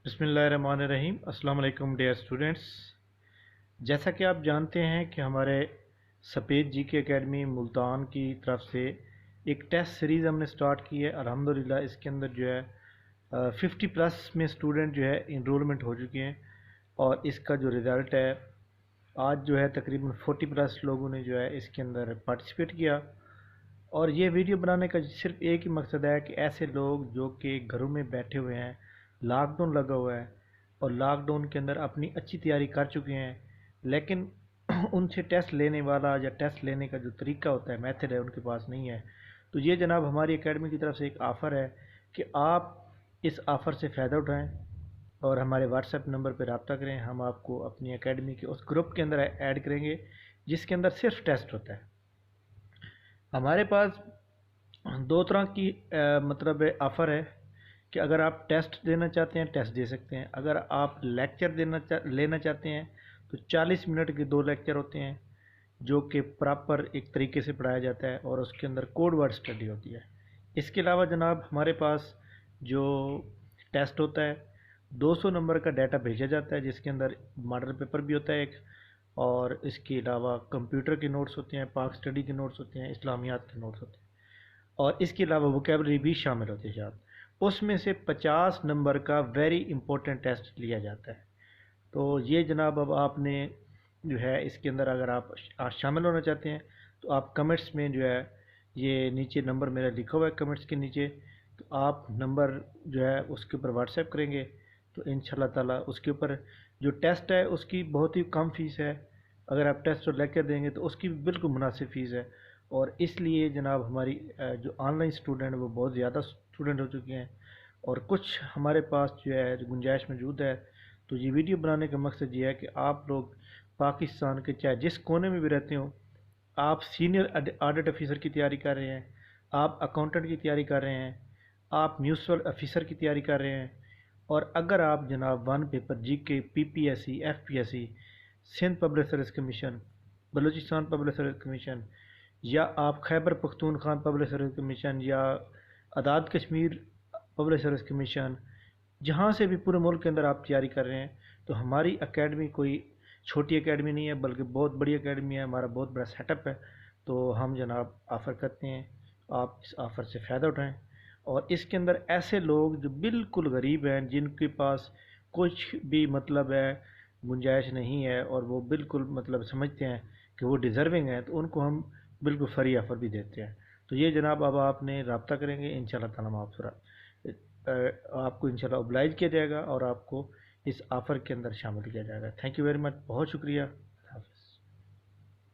बिस्मिल्लाहिर्रहमानिर्रहीम। अस्सलाम वालेकुम डियर स्टूडेंट्स। जैसा कि आप जानते हैं कि हमारे सफ़ेद जी के एकेडमी मुल्तान की तरफ से एक टेस्ट सीरीज़ हमने स्टार्ट की है। अल्हम्दुलिल्लाह इसके अंदर जो है 50 प्लस में स्टूडेंट जो है इनरोलमेंट हो चुके हैं और इसका जो रिज़ल्ट है आज जो है तकरीबन 40 प्लस लोगों ने जो है इसके अंदर पार्टिसिपेट किया। और ये वीडियो बनाने का सिर्फ एक ही मकसद है कि ऐसे लोग जो कि घरों में बैठे हुए हैं, लॉकडाउन लगा हुआ है और लॉकडाउन के अंदर अपनी अच्छी तैयारी कर चुके हैं, लेकिन उनसे टेस्ट लेने वाला या टेस्ट लेने का जो तरीका होता है, मेथड है, उनके पास नहीं है। तो ये जनाब हमारी एकेडमी की तरफ से एक ऑफ़र है कि आप इस ऑफ़र से फ़ायदा उठाएं और हमारे व्हाट्सएप नंबर पर रब्ता करें। हम आपको अपनी एकेडमी के उस ग्रुप के अंदर ऐड करेंगे जिसके अंदर सिर्फ टेस्ट होता है। हमारे पास दो तरह की मतलब ऑफ़र है कि अगर आप टेस्ट देना चाहते हैं टेस्ट दे सकते हैं। अगर आप लेक्चर लेना चाहते हैं तो 40 मिनट के 2 लेक्चर होते हैं जो कि प्रॉपर एक तरीके से पढ़ाया जाता है और उसके अंदर कोड वर्ड स्टडी होती है। इसके अलावा जनाब हमारे पास जो टेस्ट होता है 200 नंबर का डाटा भेजा जाता है जिसके अंदर मॉडल पेपर भी होता है एक, और इसके अलावा कंप्यूटर के नोट्स होते हैं, पाक स्टडी के नोट्स होते हैं, इस्लामियात के नोट्स होते हैं और इसके अलावा वोकेबलरी भी शामिल होती है साथ। उसमें से 50 नंबर का वेरी इंपॉर्टेंट टेस्ट लिया जाता है। तो ये जनाब अब आपने जो है इसके अंदर अगर आप शामिल होना चाहते हैं तो आप कमेंट्स में जो है ये नीचे नंबर मेरा लिखा हुआ है कमेंट्स के नीचे, तो आप नंबर जो है उसके ऊपर व्हाट्सएप करेंगे तो इंशाल्लाह ताला उसके ऊपर जो टेस्ट है उसकी बहुत ही कम फ़ीस है। अगर आप टेस्ट और लेकर देंगे तो उसकी बिल्कुल मुनासिब फ़ीस है और इसलिए जनाब हमारी जो ऑनलाइन स्टूडेंट वो बहुत ज़्यादा स्टूडेंट हो चुके हैं और कुछ हमारे पास जो है गुंजाइश मौजूद है। तो ये वीडियो बनाने का मकसद ये है कि आप लोग पाकिस्तान के चाहे जिस कोने में भी रहते हो, आप सीनियर ऑडिट ऑफिसर की तैयारी कर रहे हैं, आप अकाउंटेंट की तैयारी कर रहे हैं, आप म्यूनसिपल ऑफिसर की तैयारी कर रहे हैं, और अगर आप जनाब one paper GK, PPSC, FPSC, Sindh public service commission, Balochistan public service commission, या आप Khyber Pakhtunkhwa public service commission या Azad Kashmir public service commission, जहाँ से भी पूरे मुल्क के अंदर आप तैयारी कर रहे हैं, तो हमारी एकेडमी कोई छोटी एकेडमी नहीं है बल्कि बहुत बड़ी एकेडमी है। हमारा बहुत बड़ा सेटअप है। तो हम जनाब ऑफ़र करते हैं, आप इस ऑफ़र से फ़ायदा उठाएं और इसके अंदर ऐसे लोग जो बिल्कुल गरीब हैं, जिनके पास कुछ भी मतलब है गुंजाइश नहीं है और वो बिल्कुल मतलब समझते हैं कि वो डिज़र्विंग है, तो उनको हम बिल्कुल फ्री ऑफ़र भी देते हैं। तो ये जनाब अब आपने रब्ता करेंगे इंशाल्लाह ताला आपको इंशाल्लाह ओब्लाइज किया जाएगा और आपको इस ऑफ़र के अंदर शामिल किया जाएगा। थैंक यू वेरी मच, बहुत शुक्रिया।